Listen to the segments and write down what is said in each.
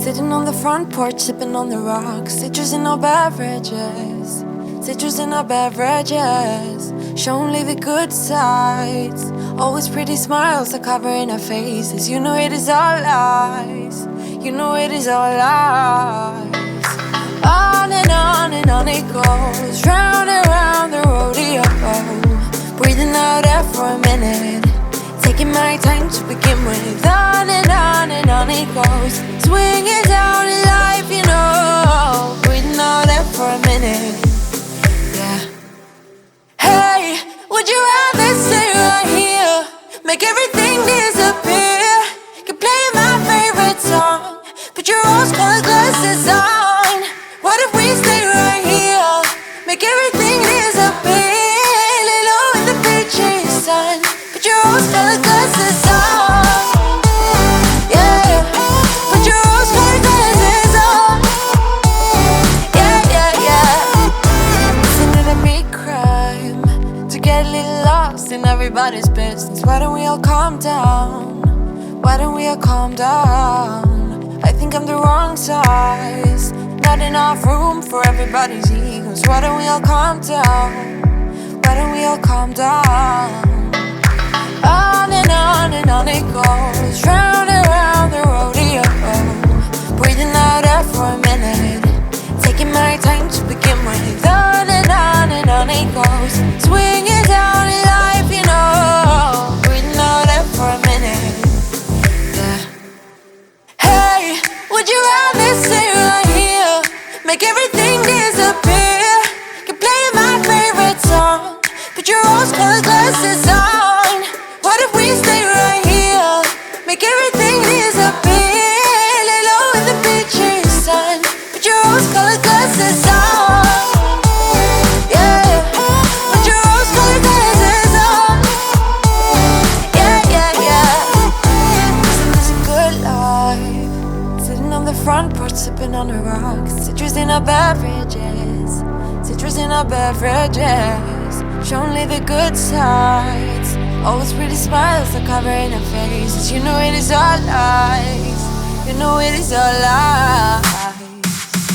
Sitting on the front porch, sipping on the rocks. Citrus in our beverages. Citrus in our beverages. Show only the good sides. Always pretty smiles are covering our faces. You know it is all lies. You know it is all lies. On and on it goes. Round and round the rodeo. Breathing out air for a minute. Taking my time to begin with. On and on it goes. Swinging down in life, you know. Breathing out air for a minute. Yeah. Hey, would you rather stay right here? Make everything disappear. Keep playing my favorite song. Put your rose-colored glasses on. What if we stay right here? Make everything disappear. Lay low in the beaching sun. Put your rose-colored glasses on. Yeah. Put your rose-colored glasses on. Yeah. Isn't it a big crime to get a little lost in everybody's business? Why don't we all calm down? Why don't we all calm down? I think I'm the wrong size. Not enough room for everybody's egos. Why don't we all calm down? Why don't we all calm down? On and on it goes. Round and round the rodeo. Breathing out air for a minute. Taking my time to begin with. On and on it goes. Swinging down in life, you know. Breathing out air for a minute. Yeah. Hey, would you rather stay right here? Make everything disappear. Keep playing my favorite song. Put your rose-colored glasses on. What if we stay right here? Make everything disappear. Lay low in the beaching sun. Put your rose-colored glasses on. Yeah. Put your rose-colored glasses on. Yeah. Isn't this a good life? Sitting on the front porch, sipping on the rocks. Citrus in our beverages. Citrus in our beverages. Show only the good sides. Always pretty smiles are covering our faces. You know it is all lies. You know it is all lies.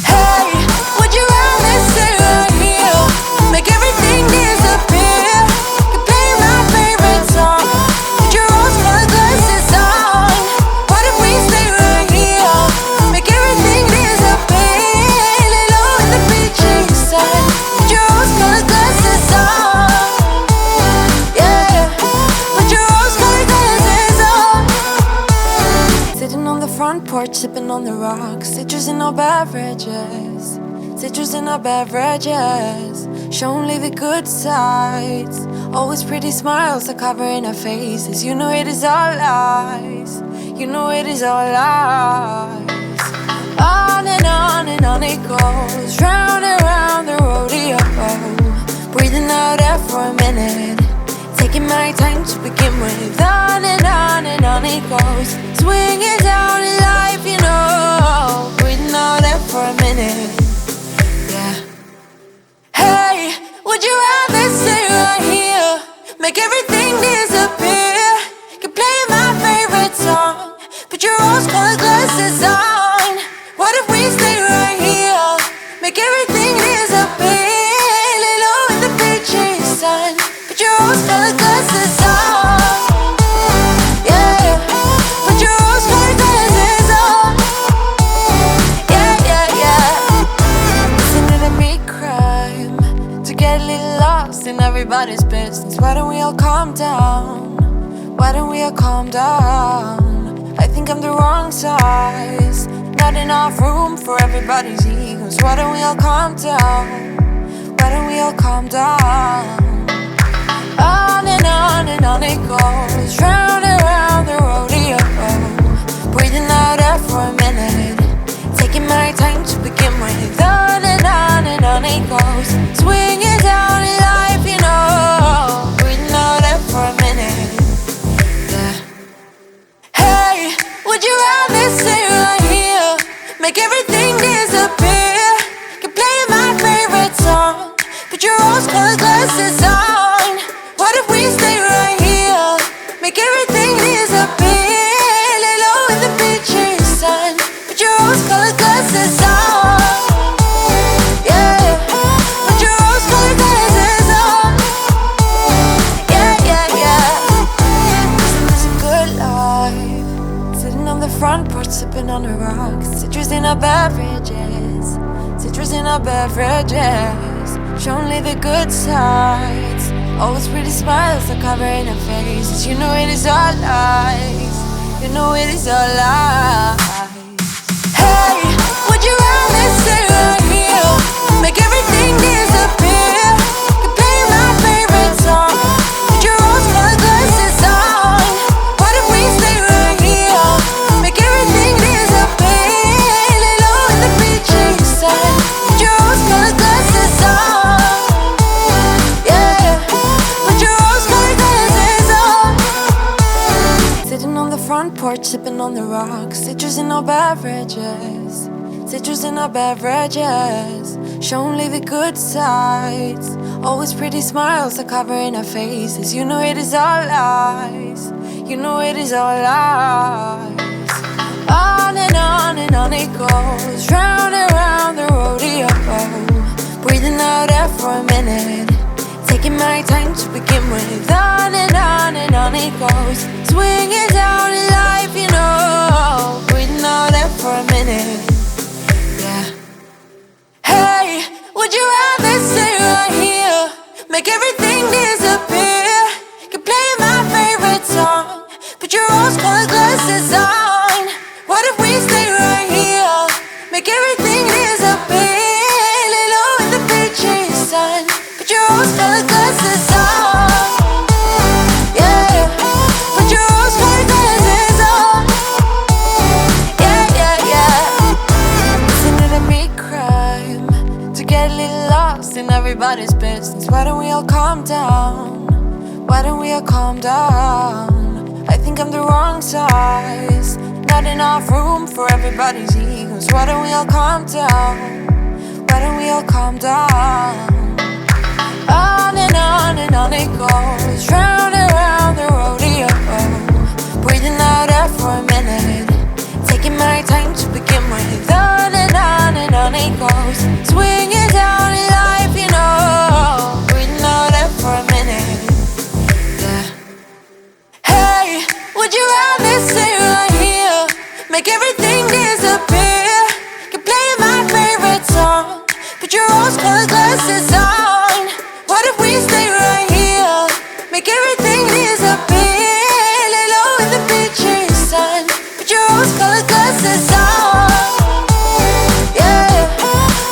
Hey, would you rather stay right here? Make everything disappear. Keep playing my favorite song. Put your rose-colored glasses on. What if we stay right here? Make everything disappear. Lay low in the beaching sun. Put your rose-colored glasses on. Front porch, sipping on the rocks. Citrus in our beverages. Citrus in our beverages. Show only the good sides. Always pretty smiles are covering our faces. You know it is all lies. You know it is all lies. On and on it goes. Round and round the rodeo. Breathing out air for a minute. Taking my time to begin with. On and on it goes. Swinging down in life, you know. Breathing out air for a minute. Yeah. Hey, would you rather stay right here? Make everything disappear. Keep playing my favorite song. Put your rose-colored glasses on. What if we stay right here? Make everything disappear. Lay low in the beaching sun. Put your rose-colored glasses on. Yeah. Put your rose-colored glasses on. On and on it goes. Round and round the rodeo. Breathing out air for a minute. Taking my time to begin with. On and on it goes. Swinging down in life, you know. Breathing out air for a minute. Yeah. Hey, would you rather stay right here? Make everything disappear. Keep playing my favorite song. Put your rose-colored glasses on. What if we stay right here? Make everything disappear. Lay low in the beaching sun. Yeah. Put your rose-colored glasses on. Yeah. Isn't it a big crime to get a little lost in everybody's business? Why don't we all calm down? Why don't we all calm down? I think I'm the wrong size. Not enough room for everybody's egos. Why don't we all calm down? Why don't we all calm down? On and on it goes. Round and round the rodeo. Breathing out air for a minute. Taking my time to begin with. On and on it goes. Swinging down in life, you know. Breathing out air for a minute. Yeah. Hey, would you rather stay right here? Make everything disappear. Keep playing my favorite song. Put your rose-colored glasses on. What if we stay right here? Make everything disappear. Lay low in the beaching sun. Put your rose-colored glasses on. Yeah, put your rose-colored glasses on. Yeah, yeah, yeah. It's a good life. Sitting on the front porch, sipping on the rocks. Citrus in our beverages. Citrus in our beverages. Show only the good sides. Always pretty smiles are covering our faces. You know it is all lies. You know it is all lies. Hey, would you rather stay right here? Make everything disappear. You play my favorite song. Put your rose-colored glasses on. What if we stay right here? Make everything disappear. Lay low in the beaching sun. Put your rose-colored glasses on. Yeah, put your rose-colored glasses on. Sitting on the front porch, sipping on the rocks. Citrus in our beverages. Citrus in our beverages. Show only the good sides. Always pretty smiles are covering our faces. You know it is all lies. You know it is all lies. On and on it goes. Round and round the rodeo. Breathing out air for a minute. Taking my time to begin with. On and on it goes. Swinging down in life, you know. Breathing out air for a minute. Yeah. Hey, would you rather stay right here? Make everything disappear. You play my favorite song. Put your rose-colored glasses on. What if we stay right here? Make everything disappear. Lay low in the beaching sun. Put your rose-colored glasses on. Yeah, put your rose-colored glasses on. Yeah, yeah, yeah. Isn't it a big crime to get a little lost in everybody's business? Why don't we all calm down? Why don't we all calm down? I think I'm the wrong size. Not enough room for everybody's egos. Why don't we all calm down? Why don't we all calm down? On and on it goes. Round and round the rodeo. Breathing out air for a minute. Taking my time to begin with. On and on it goes. Swinging down in life, you know. Breathing out air for a minute. Yeah. Hey, would you rather stay right here? Make everything disappear. You play my favorite song. Put your rose-colored glasses on. What if we stay right here? Make everything disappear. Lay low in the beaching sun. Put your rose-colored glasses on. Yeah,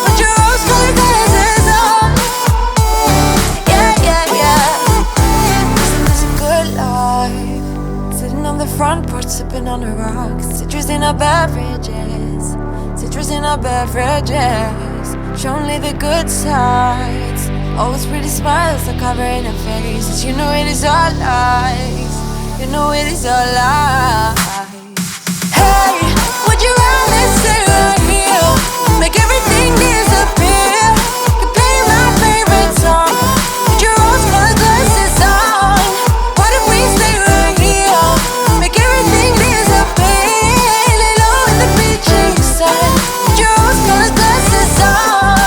put your rose-colored glasses on. Yeah, yeah, yeah. It's a good life. Sitting on the front porch, sipping on the rocks. Citrus in our beverages. Citrus in our beverages. Show only the good sides. Always pretty smiles are covering our faces. You know it is all lies. You know it is all lies. Hey, would you rather stay right here? Make everything disappear. You play my favorite song. Put your rose-colored glasses on. What if we stay right here? Make everything disappear. Lay low in the beaching sun. Put your rose-colored glasses on.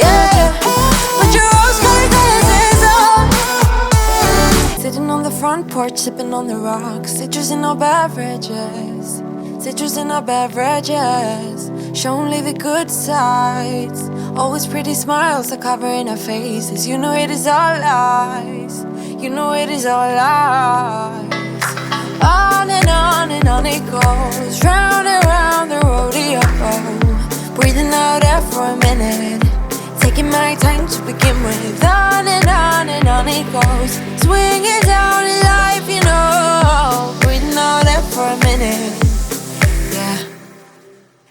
Yeah, put your rose-colored glasses on. Sitting on the front porch, sipping on the rocks. Citrus in our beverages. Citrus in our beverages. Show only the good sides. Always pretty smiles are covering our faces. You know it is all lies. You know it is all lies. On and on it goes. Round and round the rodeo. Breathing out air for a minute. Taking my time to begin with. On and on it goes. Swinging down in life, you know. Breathing out air for a minute. Yeah.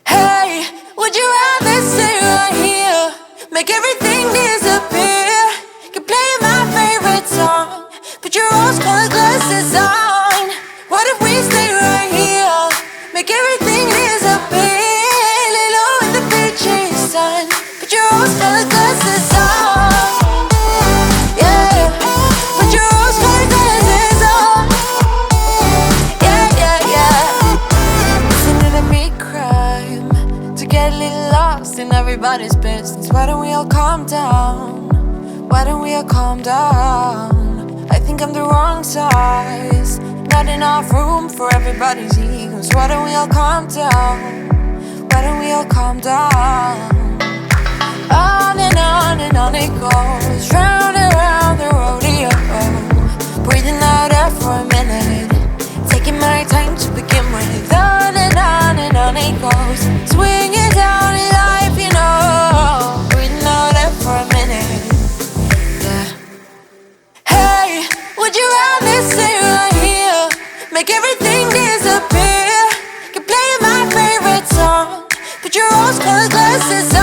Hey, would you rather stay right here? Make everything disappear. You play my favorite song. Put your rose-colored glasses on. What if we stay right here? Make everything disappear. Lay low in the beaching sun. Put your rose-colored glasses on. Yeah, put your rose-colored glasses on. Yeah, yeah, yeah. Isn't it a big crime lost in everybody's business. Why don't we all calm down? Why don't we all calm down? I think I'm the wrong size, not enough room for everybody's egos. Why don't we all calm down? Why don't we all calm down? And on it goes, round and round the rodeo. Breathing out air for a minute, taking my time to begin with. On and on it goes, swinging down in life, you know. Breathing out air for a minute, yeah. Hey, would you rather stay right here, make everything disappear? Keep playing my favorite song, put your rose-colored glasses